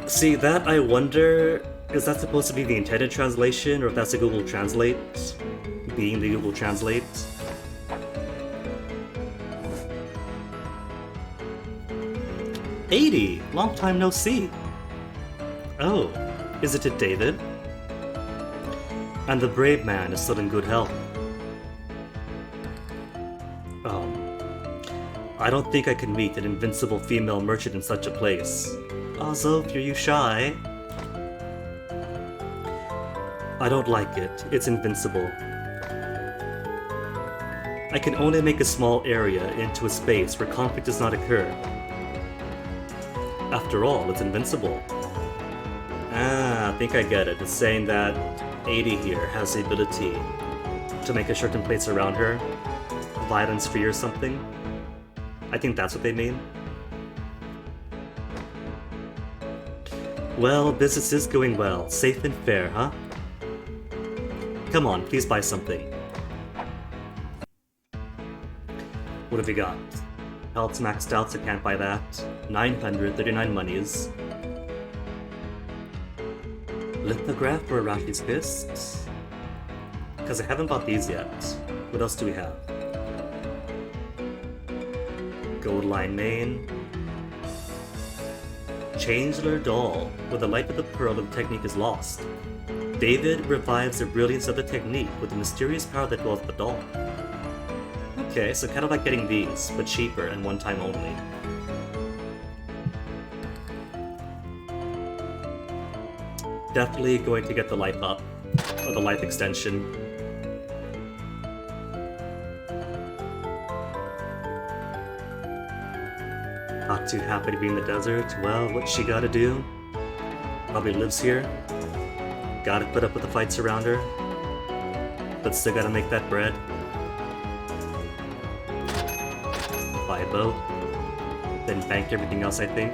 S1: See, that I wonder, is that supposed to be the intended translation, or if that's a Google Translate being the Google Translate? "80! Long time no see." Oh, is it David? And the brave man is still in good health. I don't think I can meet an invincible female merchant in such a place. Oh, Zophy, are you shy? I don't like it. It's invincible. I can only make a small area into a space where conflict does not occur. After all, it's invincible. I think I get it. It's saying that 80 here has the ability to make a certain place around her violence-free or something. I think that's what they mean. Well, business is going well. Safe and fair, huh? Come on, please buy something. What have we got? Health's maxed out, so can't buy that. 939 monies. Lithograph for Arashi's Fist? Because I haven't bought these yet. What else do we have? Gold line main. Changeler doll. With the light of the pearl, the technique is lost. David revives the brilliance of the technique with the mysterious power that dwells in the doll. Okay, so kind of like getting these, but cheaper and one time only. Definitely going to get the life up, or the life extension. Not too happy to be in the desert. Well, what's she gotta do? Probably lives here. Gotta put up with the fights around her. But still gotta make that bread. Buy a boat. Then bank everything else, I think.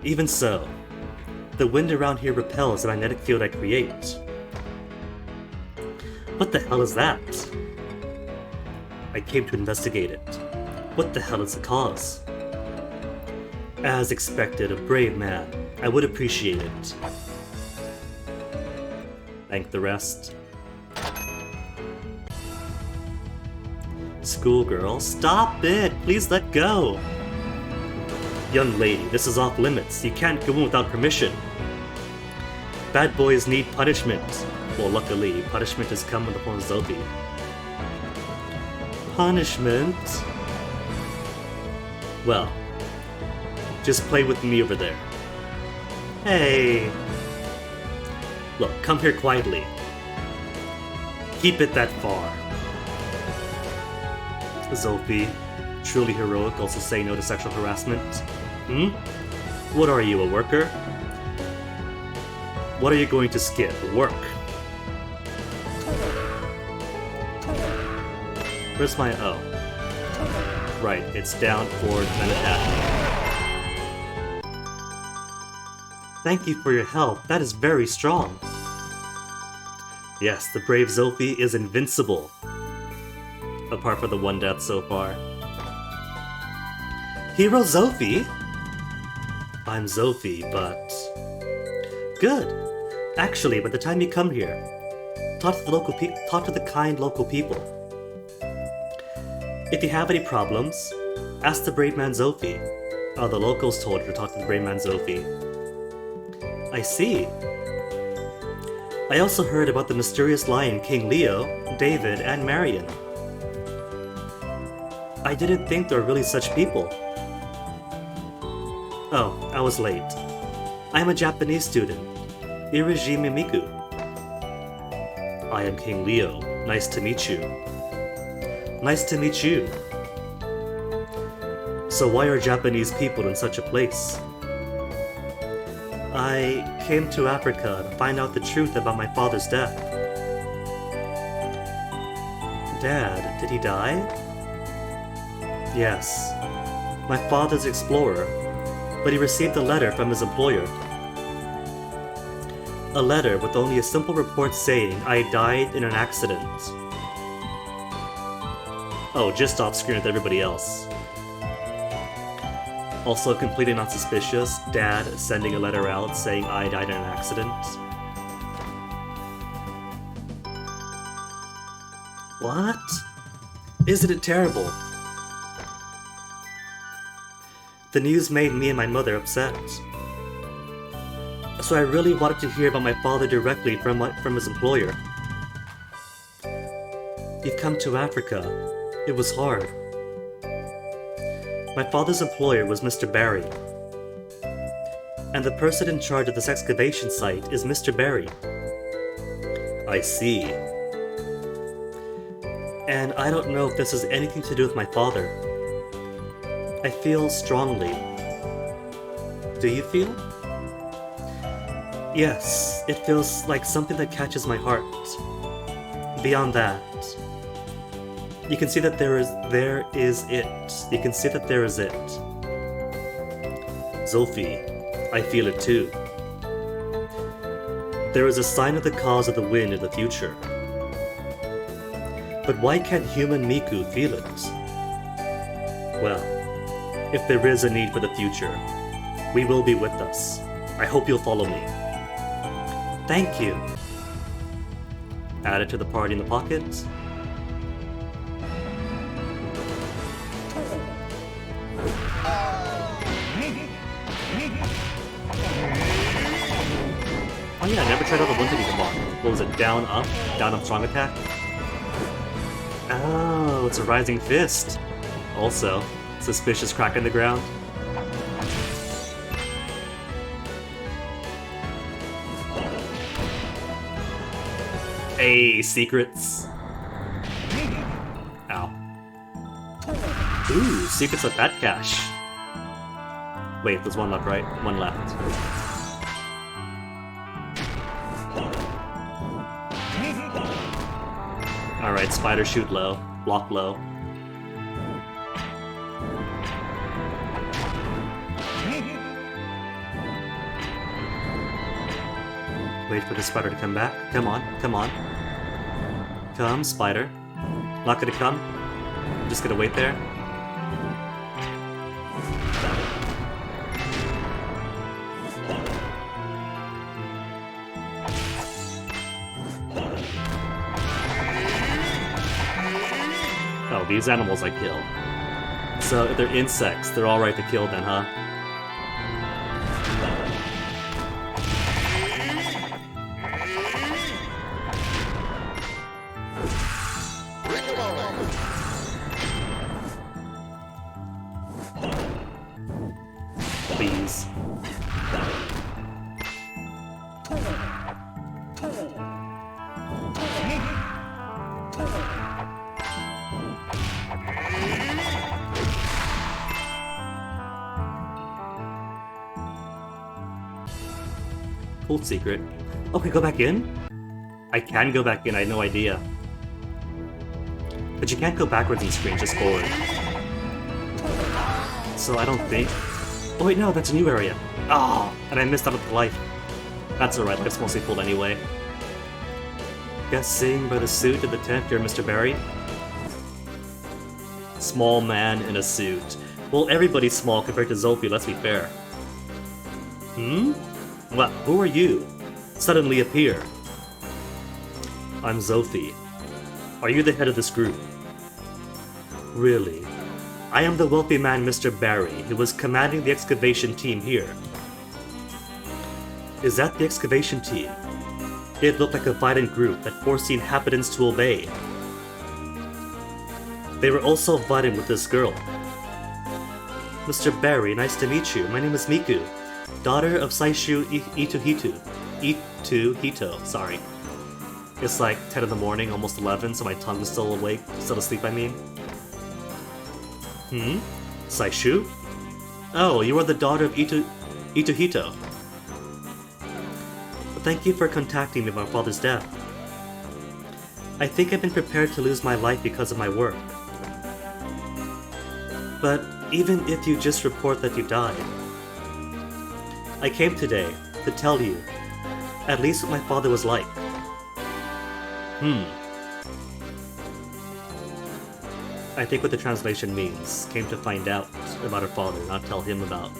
S1: Even so, the wind around here repels the magnetic field I create. What the hell is that? I came to investigate it. What the hell is the cause? As expected, a brave man. I would appreciate it. Thank the rest. Schoolgirl, stop it! Please let go! Young lady, this is off limits. You can't go in without permission. Bad boys need punishment. Well, luckily, punishment has come in the form of Zophy. Punishment? Well, just play with me over there. Hey! Look, come here quietly. Keep it that far. Zophy, truly heroic, also say no to sexual harassment. What are you, a worker? What are you going to skip? Work. Where's my... oh. Right, it's down, forward, then attack. Thank you for your help. That is very strong. Yes, the brave Zophy is invincible. Apart from the one death so far. Hero Zophy? I'm Zophy, but... Good. Actually, by the time you come here, talk to the kind local people. If you have any problems, ask the brave man Zophy. Oh, the locals told you to talk to the brave man Zophy. I see. I also heard about the mysterious lion King Leo, David, and Marion. I didn't think there were really such people. Oh, I was late. I am a Japanese student, Iriji Mimiku. I am King Leo. Nice to meet you. Nice to meet you. So why are Japanese people in such a place? I came to Africa to find out the truth about my father's death. Dad, did he die? Yes. My father's an explorer, but he received a letter from his employer. A letter with only a simple report saying I died in an accident. Oh, just off screen with everybody else. Also completely not suspicious, Dad sending a letter out saying I died in an accident. What? Isn't it terrible? The news made me and my mother upset. So I really wanted to hear about my father directly from his employer. You've come to Africa. It was hard. My father's employer was Mr. Barry. And the person in charge of this excavation site is Mr. Barry. I see. And I don't know if this has anything to do with my father. I feel strongly. Do you feel? Yes, it feels like something that catches my heart. Beyond that, You can see that there is it. You can see that there is it. Zophy, I feel it too. There is a sign of the cause of the wind in the future. But why can't human Miku feel it? Well, if there is a need for the future, we will be with us. I hope you'll follow me. Thank you. Add it to the party in the pocket. Oh yeah, I never tried out the one-to-be combine. What was it? Down, up, strong attack? Oh, it's a rising fist. Also, suspicious crack in the ground. Hey, secrets. Ow. Ooh, secrets of that cache. Wait, there's one left, right? One left. Alright, spider shoot low, block low. Wait for the spider to come back. Come on, come on. Come, spider. Not gonna come. I'm just gonna wait there. Oh, these animals I kill. So if they're insects, they're alright to kill then, huh? Please. Cool secret. Okay, go back in? I can go back in, I had no idea. But you can't go backwards in the screen, just forward. So I don't think... Oh wait, no, that's a new area. Oh, and I missed out on the life. That's alright, life's mostly full anyway. Guessing by the suit of the tent, you're Mr. Barry? Small man in a suit. Well, everybody's small compared to Zophy, let's be fair. Hmm? What? Who are you? Suddenly appear. I'm Zophy. Are you the head of this group? Really? I am the wealthy man Mr. Barry, who was commanding the excavation team here. Is that the excavation team? It looked like a violent group that forced the inhabitants to obey. They were also violent with this girl. Mr. Barry, nice to meet you. My name is Miku, daughter of Saishu Ituhito, sorry. It's like 10 in the morning, almost 11, so my tongue is still awake, still asleep I mean. Hmm? Saishu? Oh, you are the daughter of Ituhito. Thank you for contacting me about my father's death. I think I've been prepared to lose my life because of my work. But even if you just report that you died, I came today to tell you at least what my father was like. I think what the translation means, came to find out about her father, not tell him about.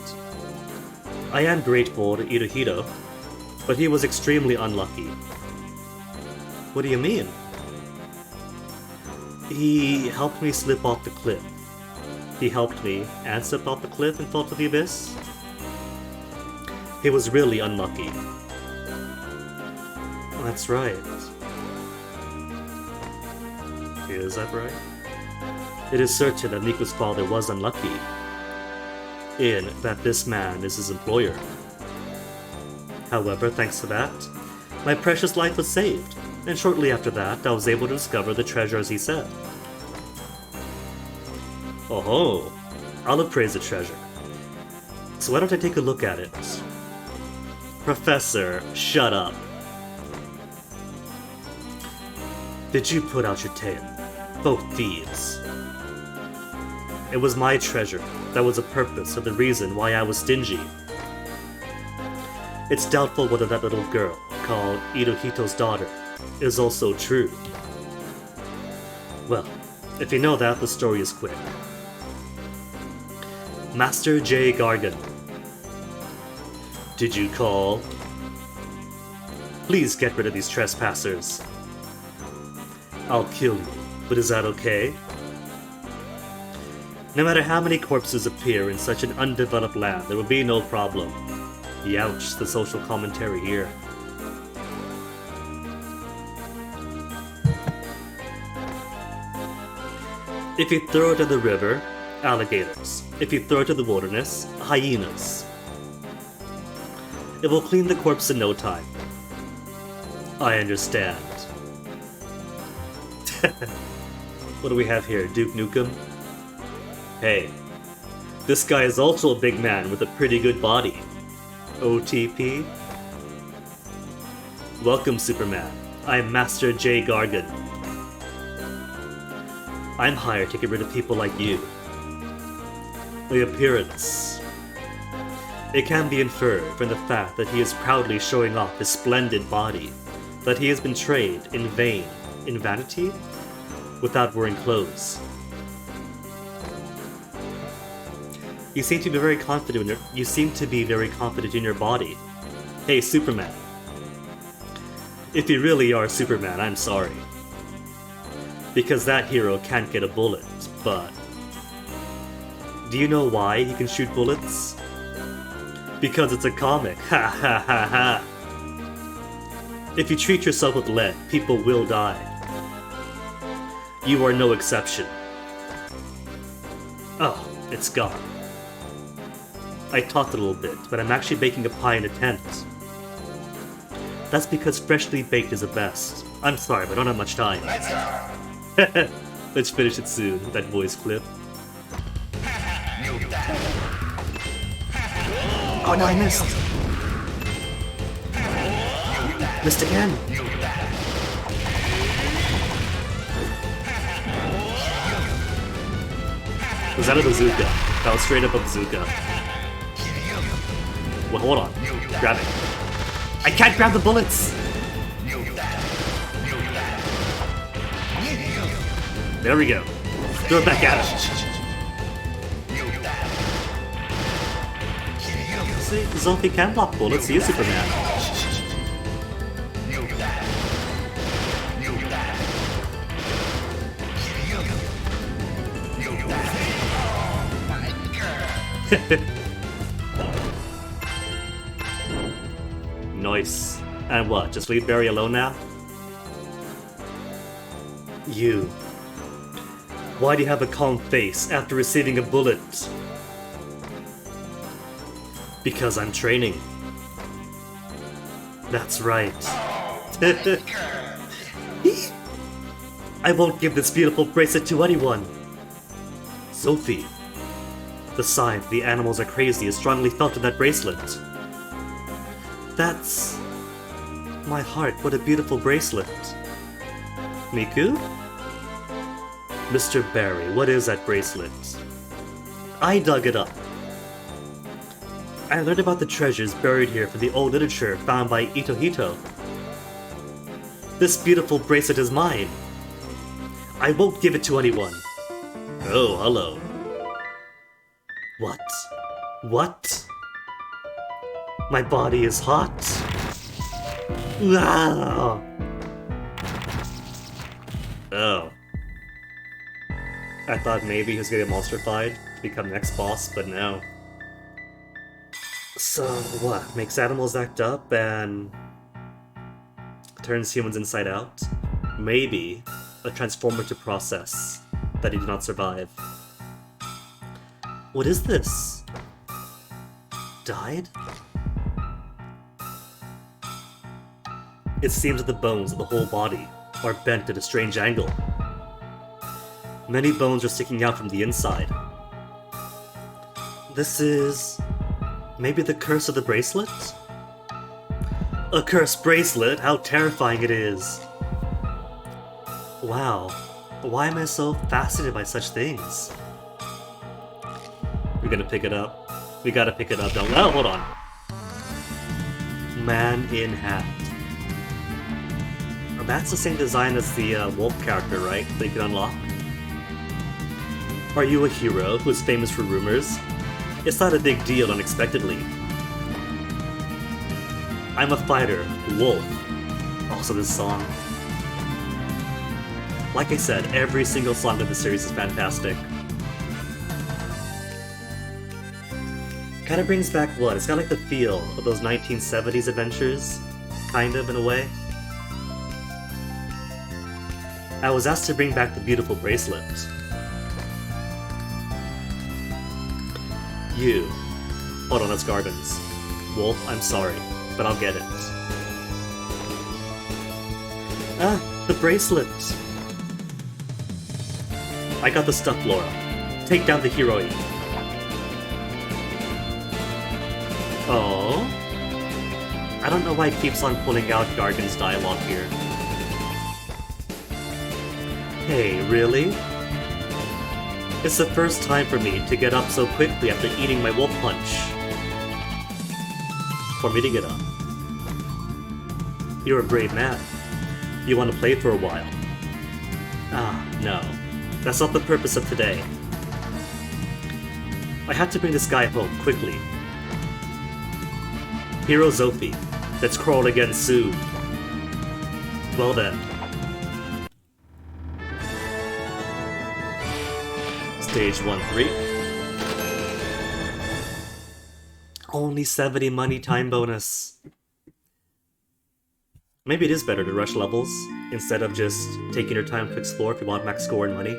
S1: I am grateful to Ituhito, but he was extremely unlucky. What do you mean? He helped me slip off the cliff. He helped me and slipped off the cliff and fell to the abyss. He was really unlucky. That's right. Is that right? It is certain that Miku's father was unlucky, in that this man is his employer. However, thanks to that, my precious life was saved, and shortly after that, I was able to discover the treasure as he said. Oh-ho! I'll appraise the treasure. So why don't I take a look at it? Professor, shut up. Did you put out your tail? Both thieves. It was my treasure that was the purpose of the reason why I was stingy. It's doubtful whether that little girl, called Hirohito's daughter, is also true. Well, if you know that, the story is quick. Master J. Gargan. Did you call? Please get rid of these trespassers. I'll kill you, but is that okay? No matter how many corpses appear in such an undeveloped land, there will be no problem. Youch, the social commentary here. If you throw it to the river, alligators. If you throw it to the wilderness, hyenas. It will clean the corpse in no time. I understand. What do we have here? Duke Nukem? Hey, this guy is also a big man with a pretty good body. OTP? Welcome, Superman. I'm Master J. Gargan. I'm hired to get rid of people like you. The appearance. It can be inferred from the fact that he is proudly showing off his splendid body, that he has been trained in vain, in vanity, without wearing clothes. You seem to be very confident in your body. Hey, Superman. If you really are Superman, I'm sorry. Because that hero can't get a bullet, but... Do you know why he can shoot bullets? Because it's a comic. Ha ha ha ha. If you treat yourself with lead, people will die. You are no exception. Oh, it's gone. I talked a little bit, but I'm actually baking a pie in a tent. That's because freshly baked is the best. I'm sorry, but I don't have much time. Let's finish it soon, that voice clip. Oh no, I missed! Missed again! Was that a bazooka? That was straight up a bazooka. Well, hold on. Grab it. I can't grab the bullets! There we go. Throw it back at him. See, Zophy can block bullets. He is Superman. Nice. And what? Just leave Barry alone now? You. Why do you have a calm face after receiving a bullet? Because I'm training. That's right. I won't give this beautiful bracelet to anyone. Zophy. The sign that the animals are crazy is strongly felt in that bracelet. That's... my heart, what a beautiful bracelet. Miku? Mr. Barry, what is that bracelet? I dug it up. I learned about the treasures buried here from the old literature found by Itohito. This beautiful bracelet is mine. I won't give it to anyone. Oh, hello. What? What? My body is hot. Ah! Oh. I thought maybe he was gonna get monster-fied to become next boss, but no. So, what? Makes animals act up and... turns humans inside out? Maybe a transformative process that he did not survive. What is this? Died? It seems that the bones of the whole body are bent at a strange angle. Many bones are sticking out from the inside. This is... maybe the curse of the bracelet? A cursed bracelet? How terrifying it is! Wow. Why am I so fascinated by such things? We're gonna pick it up. We gotta pick it up, don't we? Oh, hold on. Man in Hat. Oh, that's the same design as the wolf character, right? That you can unlock. Are you a hero who is famous for rumors? It's not a big deal unexpectedly. I'm a fighter, wolf. Also this song. Like I said, every single song of the series is fantastic. Kinda brings back what? It's got like the feel of those 1970s adventures. Kind of, in a way. I was asked to bring back the beautiful bracelet. You. Hold on, that's Gardens. Wolf, I'm sorry, but I'll get it. Ah, the bracelet! I got the stuff, Laura. Take down the heroine. Oh? I don't know why it keeps on pulling out Gargan's dialogue here. Hey, really? It's the first time for me to get up so quickly after eating my wolf punch. For me to get up. You're a brave man. You want to play for a while. Ah, no. That's not the purpose of today. I had to bring this guy home, quickly. Hero Zophy. Let's crawl again soon. Well then. Stage 1-3. Only 70 money time bonus. Maybe it is better to rush levels, instead of just taking your time to explore if you want max score and money.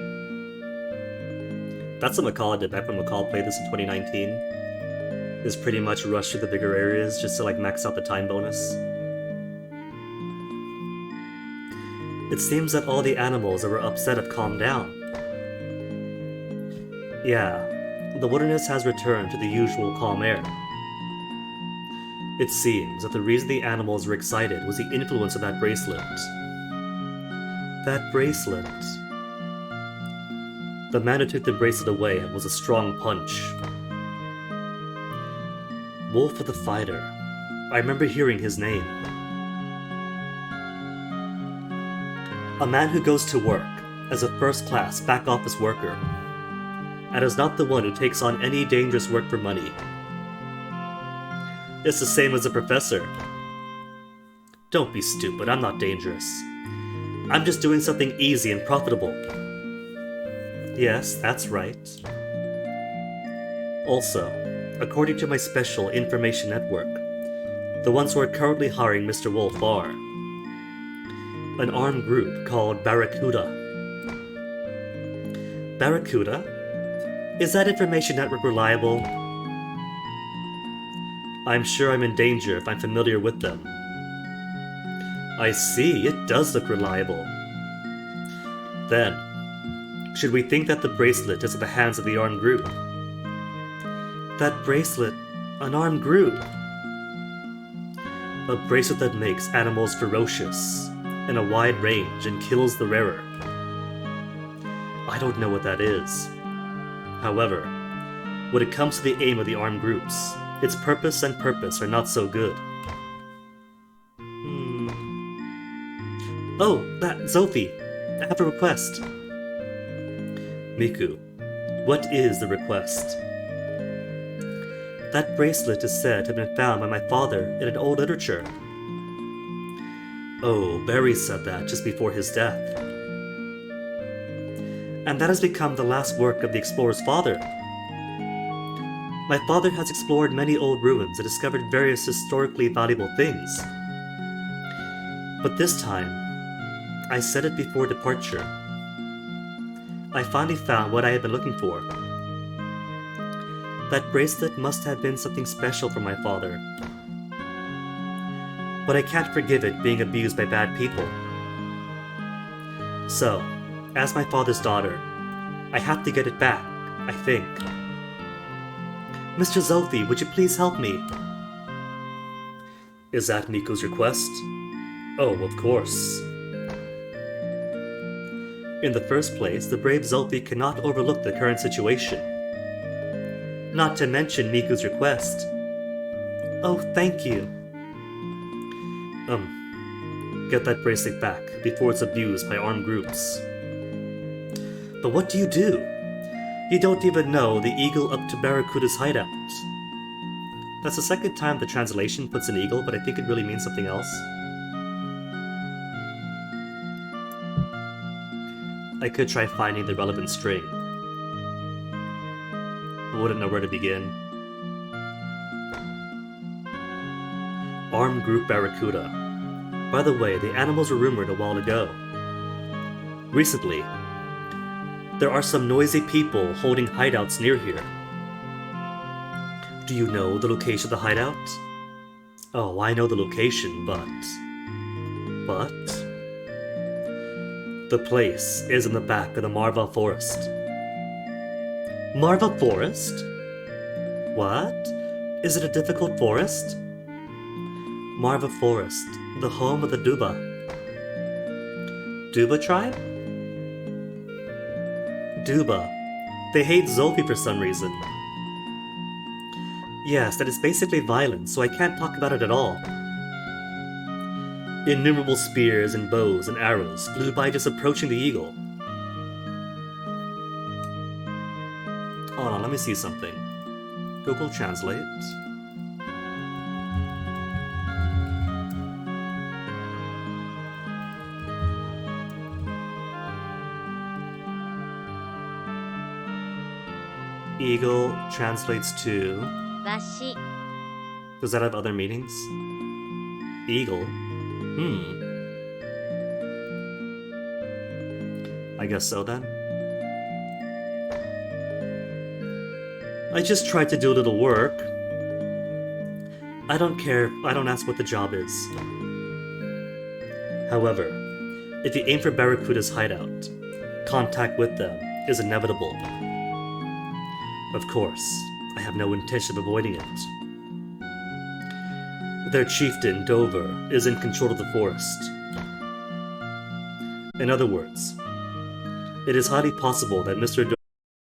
S1: That's what McCall did back when McCall played this in 2019. Is pretty much rush through the bigger areas just to like max out the time bonus. It seems that all the animals that were upset have calmed down. Yeah, the wilderness has returned to the usual calm air. It seems that the reason the animals were excited was the influence of that bracelet. That bracelet. The man who took the bracelet away was a strong punch. Wolf of the Fighter. I remember hearing his name. A man who goes to work as a first-class back-office worker, and is not the one who takes on any dangerous work for money. It's the same as a professor. Don't be stupid, I'm not dangerous. I'm just doing something easy and profitable. Yes, that's right. Also, according to my special information network, the ones who are currently hiring Mr. Wolf are an armed group called Barracuda. Barracuda? Is that information network reliable? I'm sure I'm in danger if I'm familiar with them. I see, it does look reliable. Then, should we think that the bracelet is at the hands of the armed group? That bracelet, an armed group. A bracelet that makes animals ferocious, in a wide range, and kills the rarer. I don't know what that is. However, when it comes to the aim of the armed groups, its purpose and purpose are not so good. Oh, that Zophy! I have a request. Miku, what is the request? That bracelet is said to have been found by my father in an old literature. Oh, Barry said that just before his death. And that has become the last work of the explorer's father. My father has explored many old ruins and discovered various historically valuable things. But this time, I said it before departure. I finally found what I had been looking for. That bracelet must have been something special for my father. But I can't forgive it being abused by bad people. So, as my father's daughter, I have to get it back, I think. Mr. Zophy, would you please help me? Is that Miku's request? Oh, of course. In the first place, the brave Zophy cannot overlook the current situation. Not to mention Miku's request. Oh, thank you. Get that bracelet back before it's abused by armed groups. But what do? You don't even know the eagle up to Barracuda's hideout. That's the second time the translation puts an eagle, but I think it really means something else. I could try finding the relevant string. I wouldn't know where to begin. Armed Group Barracuda. By the way, the animals were rumored a while ago. Recently, there are some noisy people holding hideouts near here. Do you know the location of the hideout? Oh, I know the location, but... The place is in the back of the Marva Forest. Marva Forest? What? Is it a difficult forest? Marva Forest, the home of the Duba. Duba tribe? Duba. They hate Zophy for some reason. Yes, that is basically violence, so I can't talk about it at all. Innumerable spears and bows and arrows flew by just approaching the eagle. Hold on, let me see something. Google Translate. Eagle translates to...
S3: Washi.
S1: Does that have other meanings? Eagle? I guess so then. I just tried to do a little work. I don't care, I don't ask what the job is. However, if you aim for Barracuda's hideout, contact with them is inevitable. Of course, I have no intention of avoiding it. Their chieftain, Dover, is in control of the forest. In other words, it is highly possible that Mr.